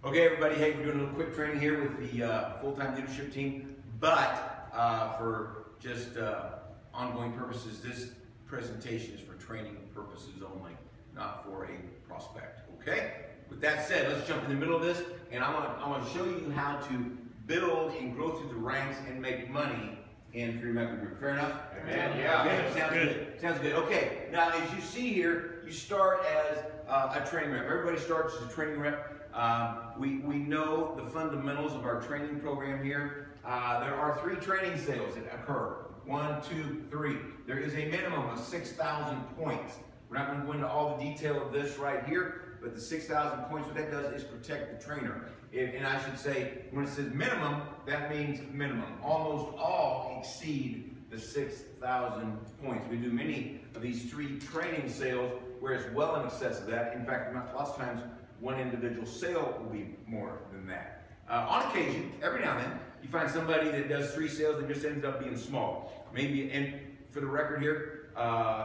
Okay, everybody, hey, we're doing a little quick training here with the full-time leadership team, but for just ongoing purposes, this presentation is for training purposes only, not for a prospect, okay? With that said, let's jump in the middle of this, and I want to show you how to build and grow through the ranks and make money in Free Medical Group. Fair enough? Amen. Yeah. Okay, sounds good. Sounds good. Okay, now as you see here, you start as a training rep. Everybody starts as a training rep. We know the fundamentals of our training program here. There are 3 training sales that occur. 1, 2, 3. There is a minimum of 6,000 points. We're not going to go into all the detail of this right here, but the 6,000 points, what that does is protect the trainer. And I should say, when it says minimum, that means minimum. Almost all exceed the 6,000 points. We do many of these 3 training sales where it's well in excess of that. In fact, lots of times, one individual sale will be more than that. On occasion, every now and then, you find somebody that does 3 sales that just ends up being small. Maybe, and for the record here,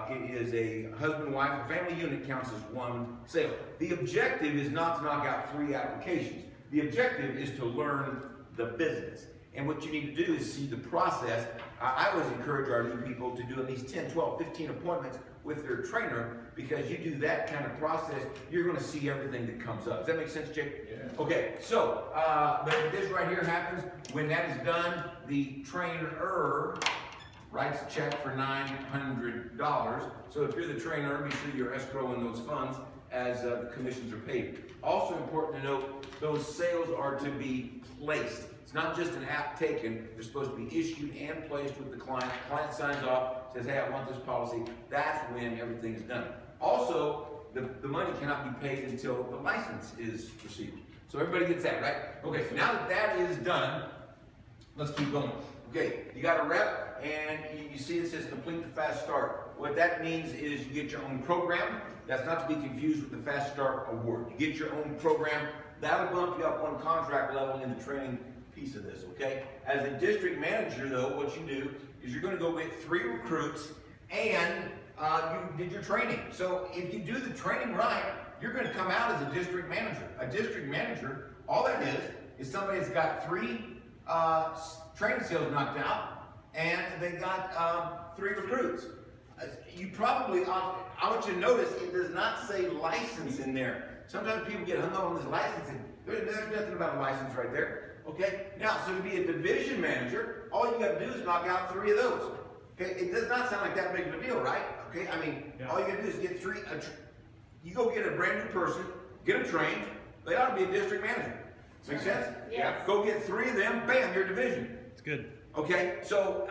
it is a husband-wife, a family unit counts as 1 sale. The objective is not to knock out 3 applications. The objective is to learn the business. And what you need to do is see the process. I always encourage our new people to do at least 10, 12, 15 appointments with their trainer, because you do that kind of process, you're going to see everything that comes up. Does that make sense, Jake? Yeah. Okay, so but this right here happens. When that is done, the trainer writes a check for $900. So if you're the trainer, be sure you're escrowing those funds as the commissions are paid. Also important to note, those sales are to be placed. It's not just an app taken. They're supposed to be issued and placed with the client. The client signs off, says, hey, I want this policy. That's when everything is done. Also, the money cannot be paid until the license is received. So everybody gets that, right? Okay, so now that that is done, let's keep going. Okay, you got a rep, and you see it says complete the fast start. What that means is you get your own program. That's not to be confused with the Fast Start Award. You get your own program. That'll bump you up one contract level in the training piece of this, okay? As a district manager, though, what you do is you're going to go get 3 recruits, and you did your training. So if you do the training right, you're going to come out as a district manager. A district manager, all that is somebody that's got 3 training sales knocked out, and they got 3 recruits. You probably, I want you to notice it does not say license in there. Sometimes people get hung up on this licensing. There's nothing about a license right there. Okay? Now, so to be a division manager, all you got to do is knock out 3 of those. Okay? It does not sound like that big of a deal, right? Okay? I mean, yeah. All you got to do is get 3. You go get a brand new person, get them trained. They ought to be a district manager. Make sense? Yes. Go get 3 of them. Bam, you're a division. It's good. Okay, so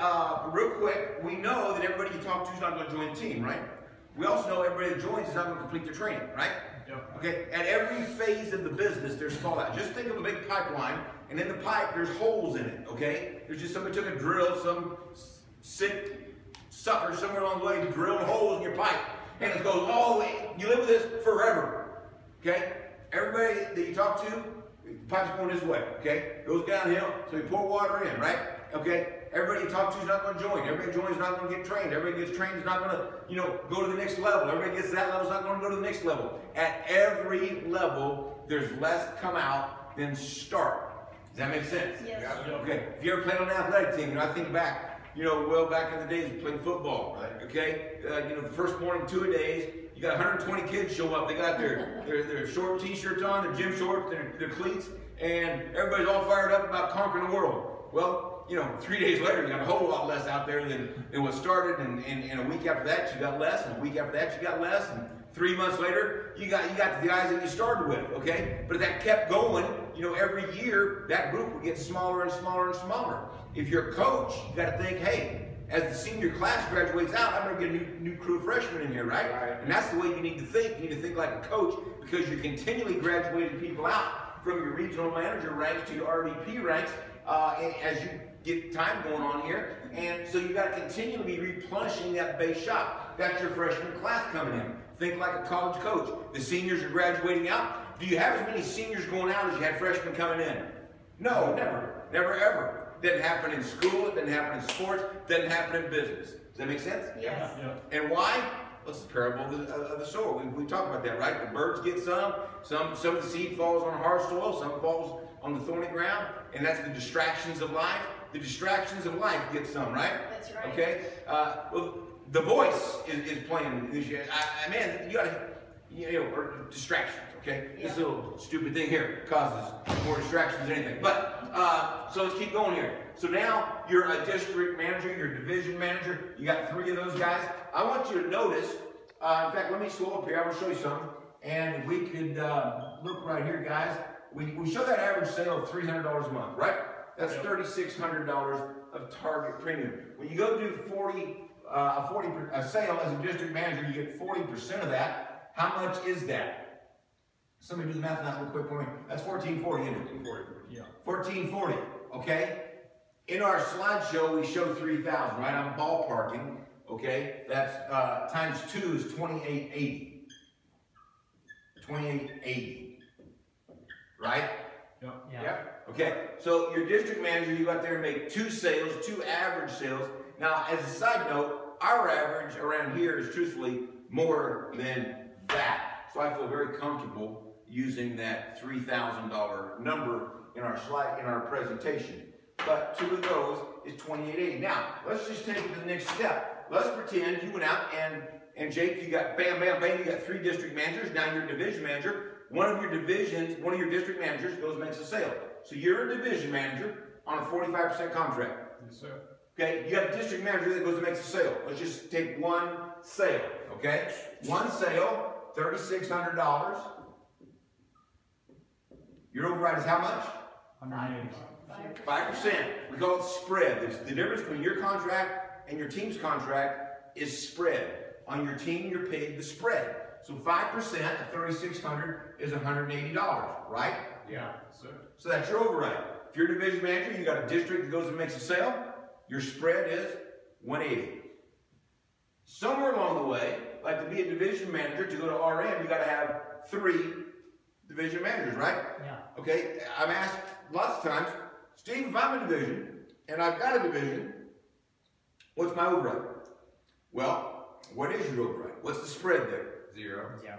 real quick, we know that everybody you talk to is not going to join the team, right? We also know everybody that joins is not going to complete their training, right? Yep. Okay, at every phase of the business, there's fallout. Just think of a big pipeline, and in the pipe, there's holes in it, okay? There's just somebody took a drill, some sick sucker somewhere along the way drilled holes in your pipe, and it goes all the way. You live with this forever, okay? Everybody that you talk to, the pipe's going this way, okay? Goes downhill, so you pour water in, right? Okay, everybody you talk to is not going to join. Everybody joins is not going to get trained. Everybody gets trained is not going to, go to the next level. Everybody gets to that level is not going to go to the next level. At every level, there's less come out than start. Does that make sense? Yes. Yeah. Okay. If you ever played on an athletic team, I think back, well back in the days we played football, right? Okay, the first morning, 2 days, you got 120 kids show up. They got their short t-shirts on, their gym shorts, their cleats, and everybody's all fired up about conquering the world. Well, 3 days later, you got a whole lot less out there than what started, and a week after that, you got less, and a week after that, you got less, and 3 months later, you got the guys that you started with, okay? But if that kept going, every year, that group would get smaller and smaller and smaller. If you're a coach, you got to think, hey, as the senior class graduates out, I'm going to get a new crew of freshmen in here, right? And that's the way you need to think. You need to think like a coach, because you're continually graduating people out from your regional manager ranks to your RVP ranks as you get time going on here, and so you got to continually be replenishing that base shop. That's your freshman class coming in. Think like a college coach. The seniors are graduating out. Do you have as many seniors going out as you had freshmen coming in? No, never. Never, ever. Doesn't happen in school, it doesn't happen in sports, it doesn't happen in business. Does that make sense? Yes. Yeah. And why? What's the parable of the sower? We talk about that, right? The birds get some of the seed falls on hard soil, some falls on the thorny ground, and that's the distractions of life. The distractions of life get some, right? That's right. Okay? Well, the voice is playing this year. Man, you gotta, or distractions, okay? Yeah. This little stupid thing here causes more distractions than anything. But, so let's keep going here. So now you're a district manager, you're a division manager, you got 3 of those guys. I want you to notice, in fact, let me slow up here, I want to show you something. And if we could look right here, guys, we show that average sale of $300 a month, right? That's $3,600 of target premium. When you go do a sale as a district manager, you get 40% of that. How much is that? Somebody do the math on that real quick for me. That's $1,440, isn't it? $1,440. Yeah. $1,440. Okay. In our slideshow, we show 3,000, right? I'm ballparking. Okay. That's times 2 is 2,880. 2,880. Right? Yep. Yeah. Okay, so your district manager, you go out there and make 2 sales, 2 average sales. Now, as a side note, our average around here is truthfully more than that. So I feel very comfortable using that $3,000 number in our presentation. But 2 of those is 2,880. Now, let's just take it to the next step. Let's pretend you went out and Jake, you got bam, bam, bam, you got 3 district managers. Now you're a division manager. One of your district managers goes and makes a sale. So you're a division manager on a 45% contract. Yes, sir. Okay, you got a district manager that goes and makes a sale. Let's just take one sale, okay? One sale, $3,600. Your override is how much? 180. 5%. We call it spread. The difference between your contract and your team's contract is spread. On your team, you're paid the spread. So 5% of 3,600 is $180, right? Yeah, sir. So that's your override. If you're a division manager, you got a district that goes and makes a sale, your spread is 180. Somewhere along the way, like to be a division manager, to go to RM, you got to have 3 division managers, right? Yeah. Okay, I'm asked lots of times, Steve, if I'm a division, and I've got a division, what's my override? Well, what is your override? What's the spread there? 0. Yeah.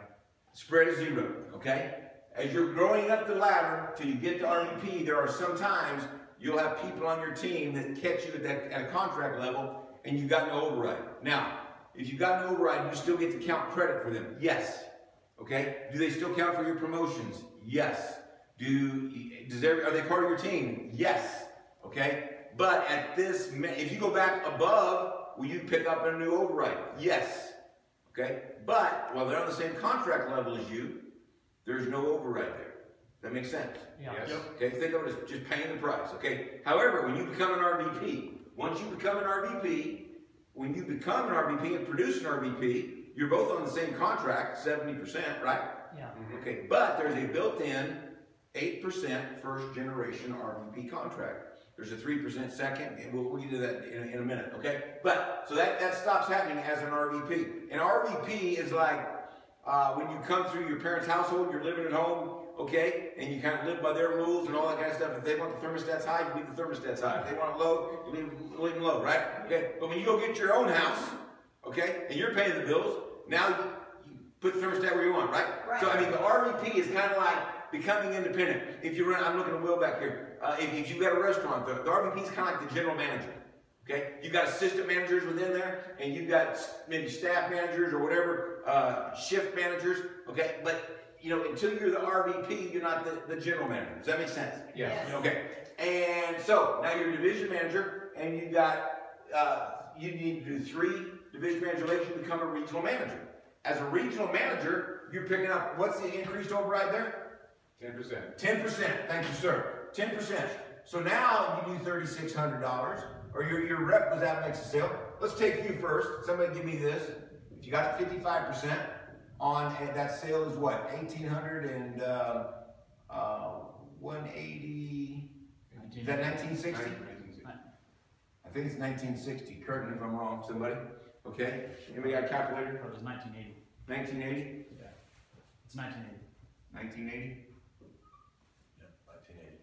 Spread is 0, okay? As you're growing up the ladder till you get to RVP, there are some times you'll have people on your team that catch you at a contract level and you've got no override. Now, if you've got no override, you still get to count credit for them. Yes. Okay? Do they still count for your promotions? Yes. Are they part of your team? Yes. Okay? But if you go back above, will you pick up a new override? Yes. Okay? But while they're on the same contract level as you, there's no override there. That makes sense? Yeah. Yes. Okay, think of it as just paying the price. Okay. However, when you become an RVP, once you become an RVP, and produce an RVP, you're both on the same contract, 70%, right? Yeah. Okay, but there's a built-in 8% first generation RVP contract. There's a 3% second, and we'll get to that in a minute, okay? But, so that stops happening as an RVP. An RVP is like when you come through your parents' household, you're living at home, okay? And you kind of live by their rules and all that kind of stuff. If they want the thermostats high, you leave the thermostats high. If they want it low, you leave them low, right? Okay? But when you go get your own house, okay, and you're paying the bills, now you put the thermostat where you want, right? So, I mean, the RVP is kind of like becoming independent. If you run, I'm looking at Will back here. If you've got a restaurant, the RVP is kind of like the general manager. Okay, you've got assistant managers within there, and you've got maybe staff managers or whatever, shift managers. Okay, but until you're the RVP, you're not the general manager. Does that make sense? Yes. Okay, and so now you're a division manager, and you've got you need to do 3 division manager relations to become a regional manager. As a regional manager, you're picking up what's the increased override there? 10%. 10%. Thank you, sir. 10%. So now you do $3,600. Or your rep goes out and makes a sale. Let's take you first. Somebody give me this. If you got 55% on that sale is what? 1,800 and 180. Is that 1960? I think it's 1960. Correct me if I'm wrong. Somebody? Okay. Anybody got a calculator? It was 1980. 1980. Yeah. It's 1980. 1980. Yeah,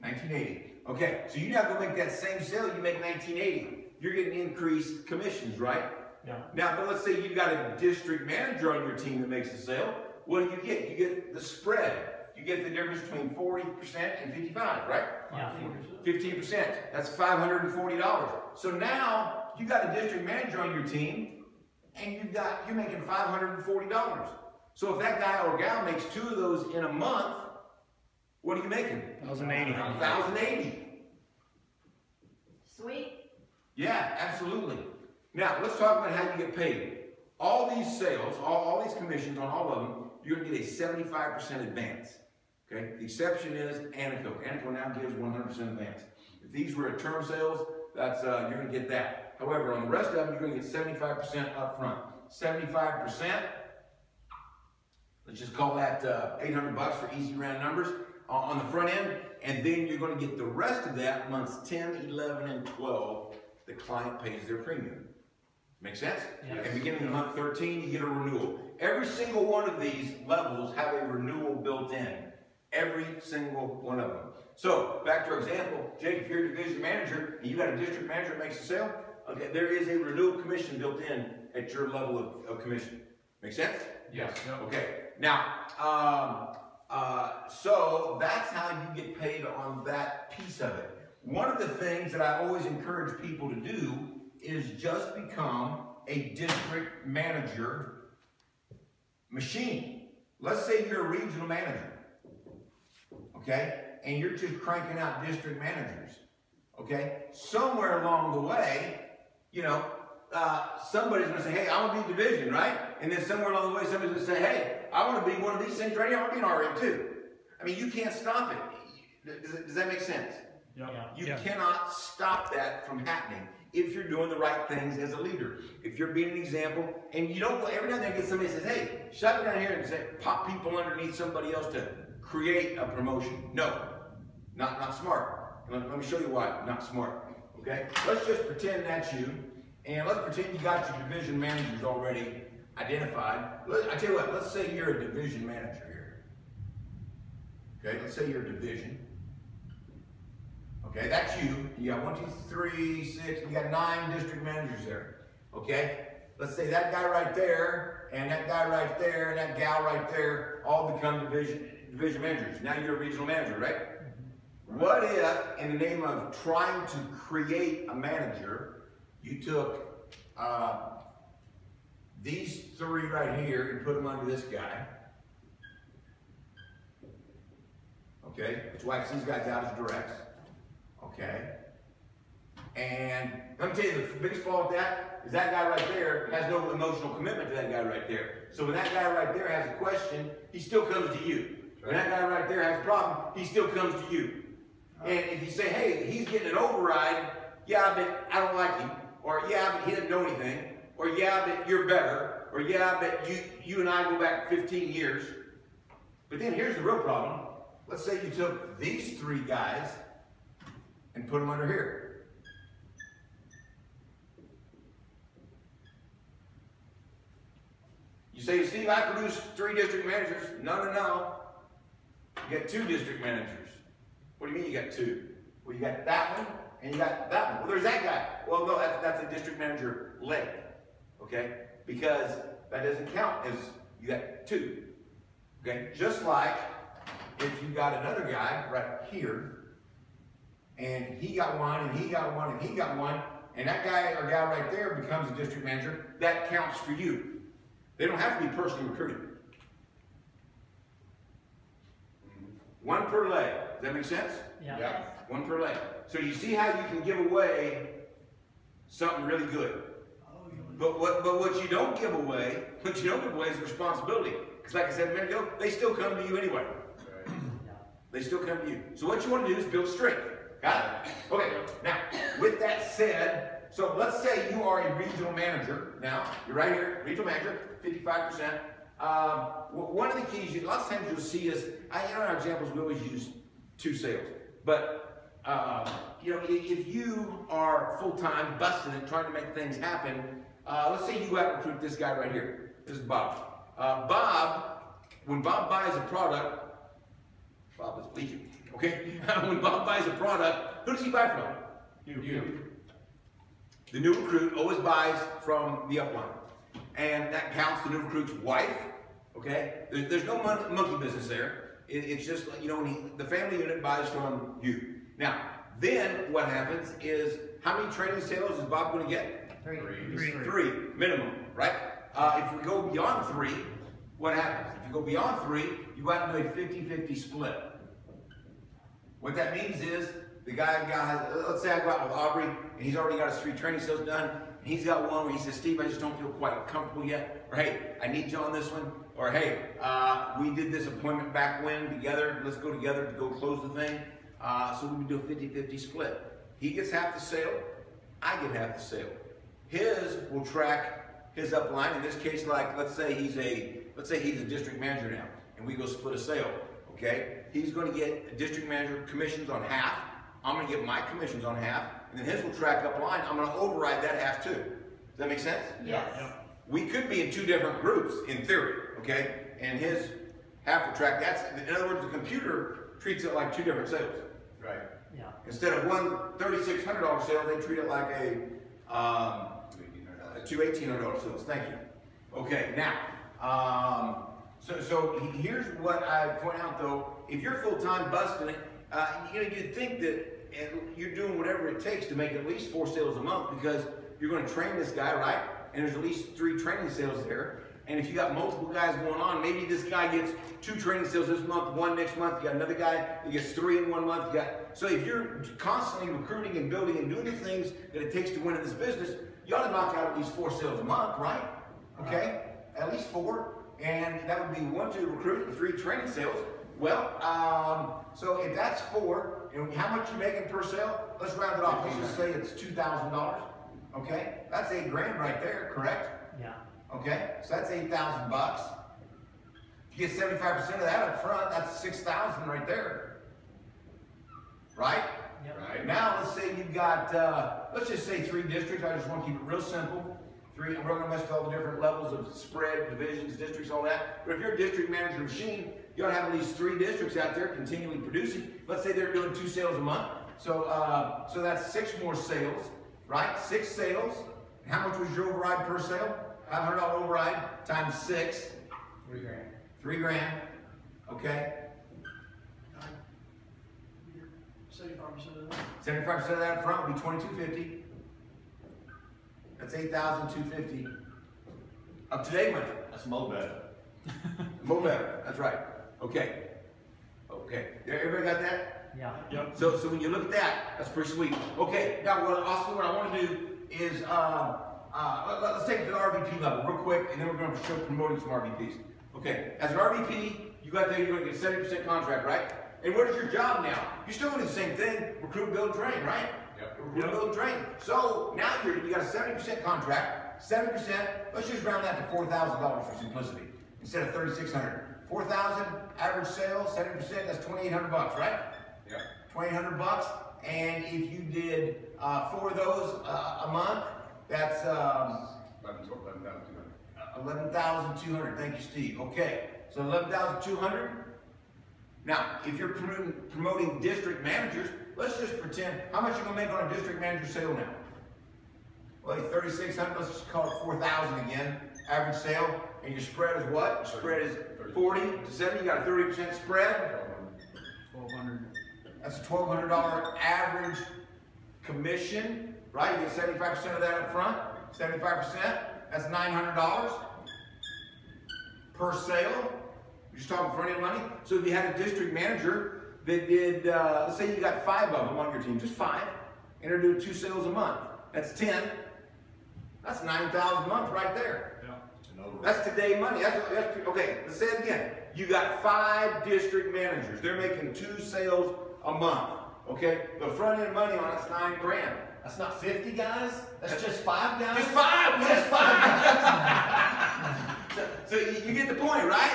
1980. Okay, so you now go make that same sale, you make 1980. You're getting increased commissions, right? Yeah. Now, but let's say you've got a district manager on your team that makes the sale. What do you get? You get the spread. You get the difference between 40% and 55, right? Yeah. 15%. That's $540. So now you got a district manager on your team, and you're making $540. So if that guy or gal makes 2 of those in a month, what are you making? $1,080. $1,080. Sweet. Yeah, absolutely. Now, let's talk about how you get paid. All these sales, all these commissions on all of them, you're going to get a 75% advance. Okay? The exception is Anaco. Anaco now gives 100% advance. If these were term sales, that's you're going to get that. However, on the rest of them, you're going to get 75% up front. 75%, let's just call that $800 for easy round numbers on the front end. And then you're going to get the rest of that months 10, 11, and 12. The client pays their premium. Make sense? Yes. And beginning of month 13, you get a renewal. Every single one of these levels have a renewal built in. Every single one of them. So, back to our example, Jake, if you're a division manager and you got a district manager that makes a sale, okay, there is a renewal commission built in at your level of commission. Make sense? Yes. Okay. Now, so that's how you get paid on that piece of it. One of the things that I always encourage people to do is just become a district manager machine. Let's say you're a regional manager, okay, and you're just cranking out district managers, okay. Somewhere along the way, you know, somebody's going to say, hey, I want to be division, right? And then somewhere along the way, somebody's going to say, hey, I want to be one of these things right here. I want to be an RM too. I mean, you can't stop it. Does that make sense? Yeah. You cannot stop that from happening if you're doing the right things as a leader. If you're being an example, and you don't, every now and then get somebody that says, hey, shut it down here and say, pop people underneath somebody else to create a promotion. No, not smart. And let me show you why, not smart. Okay? Let's just pretend that's you, and let's pretend you got your division managers already identified. I tell you what, let's say you're a division manager here. Okay, let's say you're a division. Okay, that's you. You got 1, 2, 3, 6, you got 9 district managers there. Okay? Let's say that guy right there, and that guy right there, and that gal right there all become division managers. Now you're a regional manager, right? What if, in the name of trying to create a manager, you took these 3 right here and put them under this guy? Okay, which wipes these guys out as directs. Okay, and let me tell you, the biggest flaw with that is that guy right there has no emotional commitment to that guy right there. So when that guy right there has a question, he still comes to you. When that guy right there has a problem, he still comes to you. And if you say, hey, he's getting an override, yeah, but I don't like him, or yeah, but he doesn't know anything, or yeah, but you're better, or yeah, but you and I go back 15 years. But then here's the real problem. Let's say you took these 3 guys and put them under here. You say, Steve, I produced 3 district managers. No. You got 2 district managers. What do you mean you got 2? Well, you got that one and you got that one. Well, there's that guy. Well, no, that's a district manager leg. Okay? Because that doesn't count as you got 2. Okay? Just like if you got another guy right here, and he got 1, and he got 1, and he got 1, and that guy or gal right there becomes a district manager, that counts for you. They don't have to be personally recruited. 1 per leg. Does that make sense? Yeah. 1 per leg. So you see how you can give away something really good. But what you don't give away, is responsibility. Because like I said a minute ago, they still come to you anyway. They still come to you. So what you want to do is build strength. Got it? Okay, now, with that said, so let's say you are a regional manager. Now, you're right here, regional manager, 55%. One of the keys, lots of times you'll see is, in our examples, we always use 2 sales. But, you know, if you are full-time, busting it, trying to make things happen, let's say you go out and recruit this guy right here. This is Bob. When Bob buys a product, Bob is leaking. Okay? When Bob buys a product, who does he buy from? You. the new recruit always buys from the upline. And that counts the new recruit's wife, okay? There's no monkey business there. It's just, you know, the family unit buys from you. Now, then what happens is, how many training sales is Bob going to get? Three, minimum, right? If we go beyond 3, what happens? If you go beyond 3, you go out and do a 50-50 split. What that means is, the guy let's say I go out with Aubrey, and he's already got his 3 training sales done, and he's got one where he says, Steve, I just don't feel quite comfortable yet, or hey, I need you on this one, or hey, we did this appointment back when together, let's go together to go close the thing. So we would do a 50-50 split. He gets half the sale, I get half the sale. His will track his upline. In this case, like let's say he's a district manager now, and we go split a sale. Okay, he's going to get district manager commissions on half. I'm going to get my commissions on half, and then his will track upline. I'm going to override that half too. Does that make sense? Yes. We could be in 2 different groups in theory. Okay, and his half will track that. In other words, the computer treats it like 2 different sales. Right. Yeah. Instead of one $3,600 sale, they treat it like a 2 $1,800 sales. Thank you. Okay, now, so here's what I point out though. If you're full-time busting it, you know, you'd think that you're doing whatever it takes to make at least 4 sales a month, because you're going to train this guy, right? And there's at least 3 training sales there. And if you got multiple guys going on, maybe this guy gets 2 training sales this month, 1 next month. You got another guy that gets 3 in 1 month. So if you're constantly recruiting and building and doing the things that it takes to win in this business, you ought to knock out at least 4 sales a month, right? Okay, at least 4, and that would be 1 to recruit and 3 training sales. Well, so if that's 4, and how much you making per sale? Let's round it off. Let's just say it's $2,000. Okay, that's $8,000 right there, correct? Yeah. Okay, so that's $8,000. If you get 75% of that up front, that's $6,000 right there. Right? Yep. Right. Now let's say you've got, let's just say 3 districts. I just want to keep it real simple. 3, and we're going to mess with all the different levels of spread, divisions, districts, all that. But if you're a district manager machine, you ought to have at least 3 districts out there continually producing. Let's say they're doing 2 sales a month. So, so that's 6 more sales, right? 6 sales. And how much was your override per sale? $500 override times 6. $3,000. $3,000. Okay. 75% of that. 75% of that up front would be $2,250. That's $8,250 of today money. That's more better. More better. That's right. Okay. Okay. Everybody got that? Yeah. Yep. So when you look at that, that's pretty sweet. Okay. Now what I want to do is let's take it to the RVP level real quick, and then we're going to show promoting some RVPs. Okay. As an RVP, you got there. You're going to get 70% contract, right? And what is your job now? You're still doing the same thing: recruit, build, train, right? Yep. Recruit, build, train. So now you got a 70% contract. 70%. Let's just round that to $4,000 for simplicity instead of $3,600. 4,000 average sales. 70%. That's $2,800, right? Yep. $2,800. And if you did 4 of those a month, that's 11,200. Thank you, Steve. Okay, so 11,200. Now, if you're promoting district managers, let's just pretend, how much you gonna make on a district manager sale now? Well, 3,600. Let's just call it 4,000 again. Average sale, and your spread is what? Your spread is 40 to 70. You got a 30% spread. 1,200. That's a $1,200 average commission, right? You get 75% of that up front. 75%. That's $900 per sale. You're just talking front end money. So if you had a district manager that did, let's say you got 5 of them on your team, just 5, and they're doing 2 sales a month. That's 10. That's $9,000 a month right there. That's today money. That's okay. Let's say it again. You got 5 district managers. They're making 2 sales a month. Okay. The front end money on it's $9,000. That's not 50 guys. That's just 5 guys. Just 5. Just 5. so you get the point, right?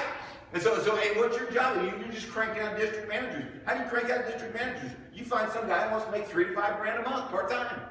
And so hey, what's your job? You're just cranking out district managers. How do you crank out district managers? You find some guy who wants to make $3 to $5 grand a month part time.